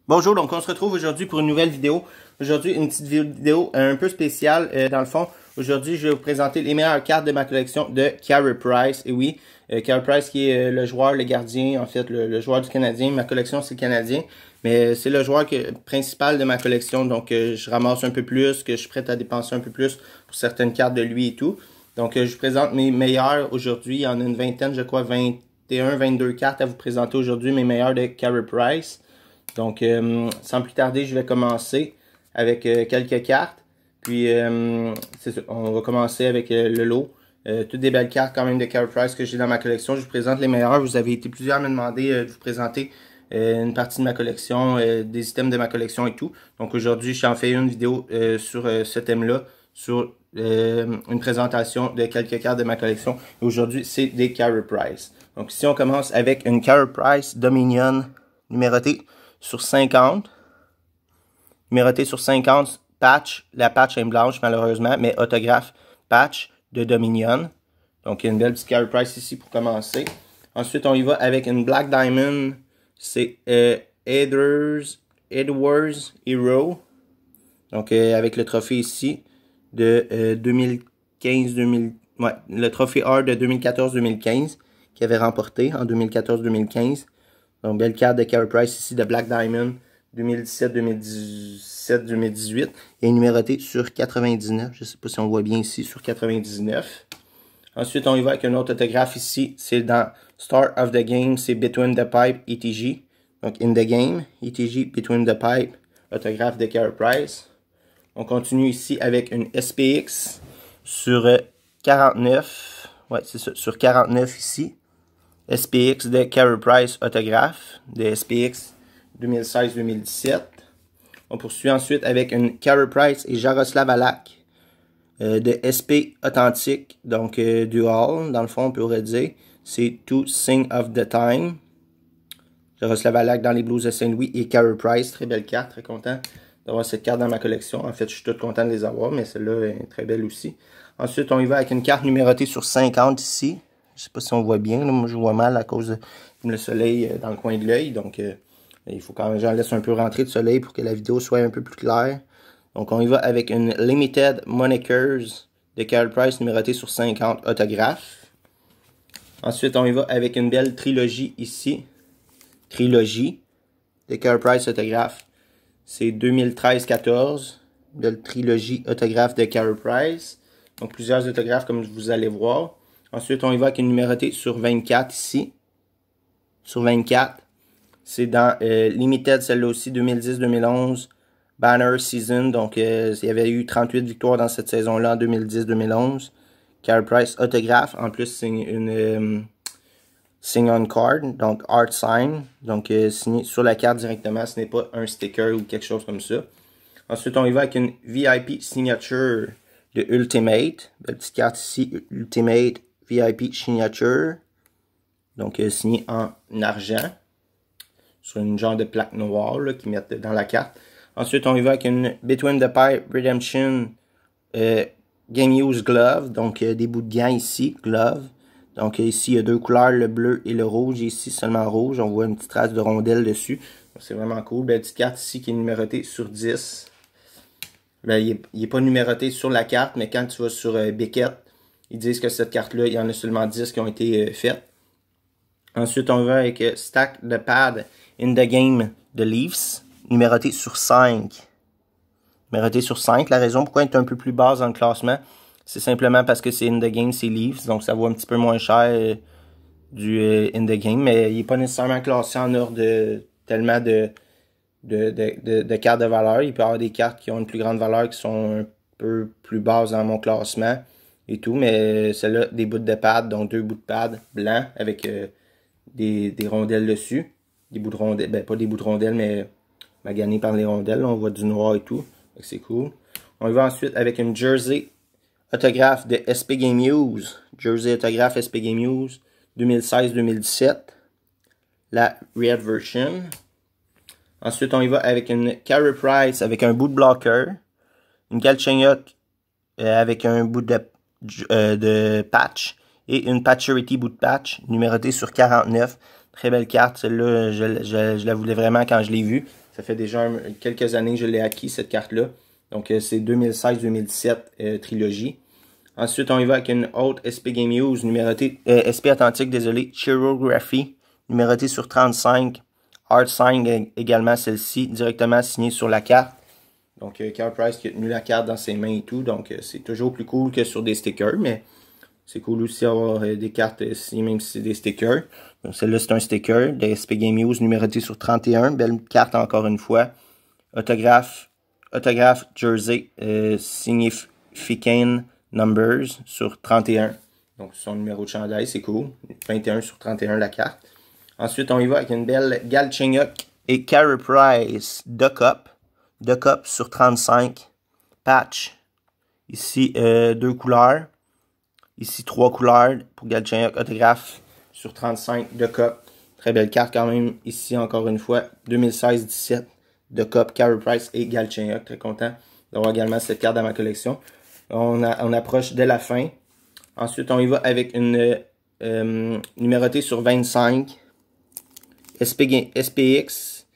Bonjour, donc on se retrouve aujourd'hui pour une nouvelle vidéo. Aujourd'hui, une petite vidéo un peu spéciale dans le fond. Aujourd'hui, je vais vous présenter les meilleures cartes de ma collection de Carey Price. Et oui, Carey Price qui est le joueur, le gardien, en fait, le joueur du Canadien. Ma collection, c'est le Canadien. Mais c'est le joueur principal de ma collection. Donc, je ramasse un peu plus, que je suis prêt à dépenser un peu plus pour certaines cartes de lui et tout. Donc, je vous présente mes meilleures aujourd'hui. Il y en a une vingtaine, je crois, 21, 22 cartes à vous présenter aujourd'hui. Mes meilleures de Carey Price. Donc, sans plus tarder, je vais commencer avec quelques cartes. Puis, c'est ça, on va commencer avec le lot. Toutes des belles cartes quand même de Carey Price que j'ai dans ma collection. Je vous présente les meilleures. Vous avez été plusieurs à me demander de vous présenter une partie de ma collection, des items de ma collection et tout. Donc, aujourd'hui, j'en fais une vidéo sur ce thème-là, sur une présentation de quelques cartes de ma collection. Aujourd'hui, c'est des Carey Price. Donc, ici, on commence avec une Carey Price Dominion numérotée sur 50. Numéroté sur 50, patch. La patch est blanche malheureusement, mais autographe patch de Dominion. Donc, il y a une belle petite Carey Price ici pour commencer. Ensuite, on y va avec une Black Diamond. C'est Edwards Hero. Donc, avec le trophée ici de 2015-2000. Ouais, le trophée R de 2014-2015 qu'il avait remporté en 2014-2015. Donc, belle carte de Carey Price ici de Black Diamond 2017, 2017, 2018. Il est numéroté sur 99. Je ne sais pas si on voit bien ici, sur 99. Ensuite, on y va avec un autre autographe ici. C'est dans Start of the Game. C'est Between the Pipe, ETG. Donc, In the Game, ETG, Between the Pipe. Autographe de Carey Price. On continue ici avec une SPX sur 49. Ouais, c'est ça, sur 49 ici. SPX de Carey Price autographe de SPX 2016-2017. On poursuit ensuite avec une Carey Price et Jaroslav Halak de SP authentique, donc dual, dans le fond on pourrait dire. C'est To Sing of the Time. Jaroslav Halak dans les Blues de Saint-Louis et Carey Price, très belle carte, très content d'avoir cette carte dans ma collection. En fait, je suis tout content de les avoir, mais celle-là est très belle aussi. Ensuite, on y va avec une carte numérotée sur 50 ici. Je sais pas si on voit bien, là. Moi je vois mal à cause de le soleil dans le coin de l'œil. Donc il faut quand même que j'en laisse un peu rentrer de soleil pour que la vidéo soit un peu plus claire. Donc on y va avec une Limited Monikers de Carey Price numérotée sur 50 autographe. Ensuite on y va avec une belle trilogie ici. Trilogie de Carey Price autographe. C'est 2013-14. Belle trilogie autographe de Carey Price. Donc plusieurs autographes comme vous allez voir. Ensuite, on y va avec une numérotée sur 24 ici. Sur 24. C'est dans Limited, celle-là aussi, 2010-2011. Banner Season. Donc, il y avait eu 38 victoires dans cette saison-là en 2010-2011. Carey Price autographe. En plus, c'est une sign on card. Donc, art sign. Donc, signé sur la carte directement. Ce n'est pas un sticker ou quelque chose comme ça. Ensuite, on y va avec une VIP signature de Ultimate. Belle petite carte ici. Ultimate VIP Signature, donc signé en argent, sur une genre de plaque noire qu'ils mettent dans la carte. Ensuite, on y va avec une Between the Pipe Redemption Game Use Glove, donc des bouts de gants ici, glove. Donc ici, il y a deux couleurs, le bleu et le rouge. Ici, seulement rouge. On voit une petite trace de rondelle dessus. C'est vraiment cool. Belle petite carte ici qui est numérotée sur 10. Ben, il n'est pas numéroté sur la carte, mais quand tu vas sur Beckett, ils disent que cette carte-là, il y en a seulement 10 qui ont été faites. Ensuite, on va avec Stack the Pad in the Game de Leafs, numéroté sur 5. Numéroté sur 5. La raison pourquoi il est un peu plus basse dans le classement, c'est simplement parce que c'est in the Game, c'est Leafs, donc ça vaut un petit peu moins cher du in the Game, mais il n'est pas nécessairement classé en ordre tellement de cartes de valeur. Il peut y avoir des cartes qui ont une plus grande valeur qui sont un peu plus basses dans mon classement et tout, mais celle-là, des bouts de pad, donc deux bouts de pad blancs avec des rondelles dessus. Des bouts de rondelles, ben pas des bouts de rondelles, mais maganés par les rondelles. Là, on voit du noir et tout, c'est cool. On y va ensuite avec une jersey autographe de SP Game Use. Jersey autographe SP Game Use 2016-2017. La Red Version. Ensuite, on y va avec une Carey Price avec un boot blocker. Une Galchenyuk avec un bout de patch. Et une Patcherity boot patch numérotée sur 49. Très belle carte. Celle-là, je la voulais vraiment quand je l'ai vue. Ça fait déjà quelques années que je l'ai acquis, cette carte-là. Donc, c'est 2016-2017 trilogie. Ensuite, on y va avec une autre SP Game Use, numérotée, SP Atlantique, désolé, Chirography, numérotée sur 35. Art Sign également, celle-ci, directement signée sur la carte. Donc, Carey Price qui a tenu la carte dans ses mains et tout. Donc, c'est toujours plus cool que sur des stickers, mais c'est cool aussi d'avoir des cartes signées, même si c'est des stickers. Donc, celle-là, c'est un sticker de SP Game Use, numéroté sur 31. Belle carte encore une fois. Autographe jersey, significant numbers sur 31. Donc, son numéro de chandail, c'est cool. 21 sur 31 la carte. Ensuite, on y va avec une belle Galchenyuk et Carey Price Duck Up sur 35. Patch. Ici, 2 couleurs. Ici, 3 couleurs pour Galchenyuk. Autographe sur 35. Duck Up. Très belle carte quand même. Ici, encore une fois, 2016-17. Duck Up, Carey Price et Galchenyuk. Très content d'avoir également cette carte dans ma collection. On approche de la fin. Ensuite, on y va avec une numérotée sur 25. SPX.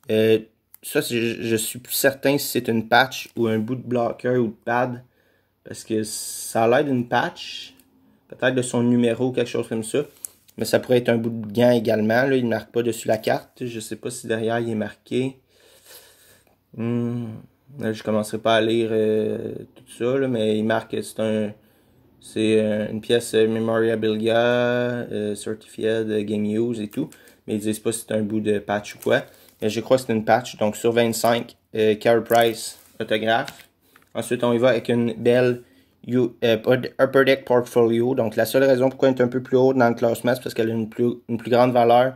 Ça, je suis plus certain si c'est une patch ou un bout de bloqueur ou de pad. Parce que ça a l'air d'une patch. Peut-être de son numéro ou quelque chose comme ça. Mais ça pourrait être un bout de gant également. Là, il ne marque pas dessus la carte. Je ne sais pas si derrière il est marqué. Là, je ne commencerai pas à lire tout ça. Là, mais il marque que c'est une pièce Memorabilia, Certified Game Use et tout. Mais ils disent pas si c'est un bout de patch ou quoi. Mais je crois que c'est une patch. Donc sur 25, Carey Price, autographe. Ensuite, on y va avec une belle Upper Deck Portfolio. Donc la seule raison pourquoi elle est un peu plus haute dans le classement, c'est parce qu'elle a une plus grande valeur.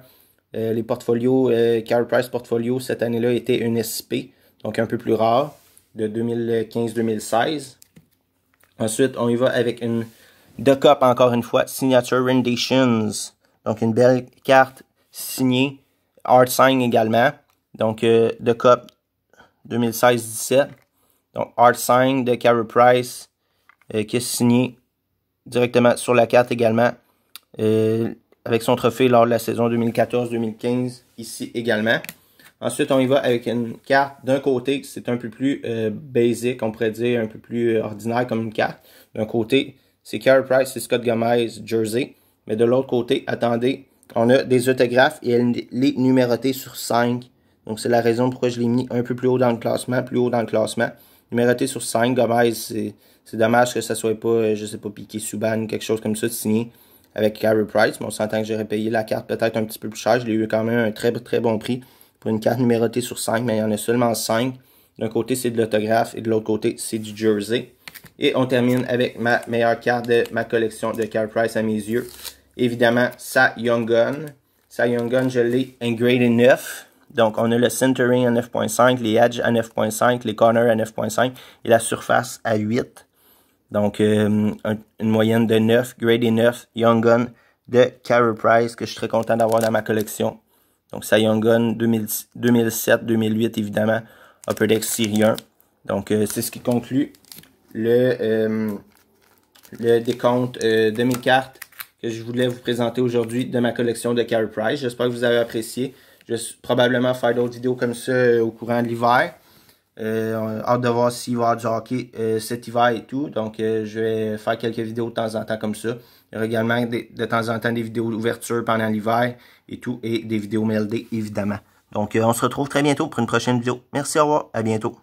Les portfolios, Carey Price Portfolio, cette année-là, était une SP. Donc un peu plus rare, de 2015-2016. Ensuite, on y va avec une Duck Up, encore une fois, Signature Renditions. Donc une belle carte signée, Art Sign également. Donc, Duck Up 2016-17. Donc, Art Sign de Carey Price, qui est signé directement sur la carte également. Avec son trophée lors de la saison 2014-2015, ici également. Ensuite, on y va avec une carte. D'un côté, c'est un peu plus basic, on pourrait dire, un peu plus ordinaire comme une carte. D'un côté, c'est Carey Price et Scott Gomez jersey. Mais de l'autre côté, attendez, on a des autographes et elle est numérotée sur 5. Donc, c'est la raison pourquoi je l'ai mis un peu plus haut dans le classement, Numéroté sur 5, Gomez, c'est dommage que ça soit pas, je sais pas, Piqué Subban, quelque chose comme ça, signé avec Carey Price. Mais on s'entend que j'aurais payé la carte peut-être un petit peu plus cher. Je l'ai eu quand même un très bon prix pour une carte numérotée sur 5, mais il y en a seulement 5. D'un côté, c'est de l'autographe et de l'autre côté, c'est du jersey. Et on termine avec ma meilleure carte de ma collection de Carey Price à mes yeux. Évidemment, Cy Young Gun. Cy Young Gun, je l'ai ingradé 9. Donc, on a le centering à 9.5, les edges à 9.5, les corners à 9.5 et la surface à 8. Donc, une moyenne de 9, gradé 9, Young Gun de Carey Price que je suis très content d'avoir dans ma collection. Donc, Cy Young Gun 2007-2008, évidemment, Upper Deck Série 1. Donc, c'est ce qui conclut le décompte de mes cartes que je voulais vous présenter aujourd'hui de ma collection de Carey Price. J'espère que vous avez apprécié. Je vais probablement faire d'autres vidéos comme ça au courant de l'hiver. Hâte de voir s'il va y avoir du hockey cet hiver et tout. Donc, je vais faire quelques vidéos de temps en temps comme ça. Il y aura également de temps en temps des vidéos d'ouverture pendant l'hiver et tout. Et des vidéos MLD, évidemment. Donc, on se retrouve très bientôt pour une prochaine vidéo. Merci, au revoir, à bientôt.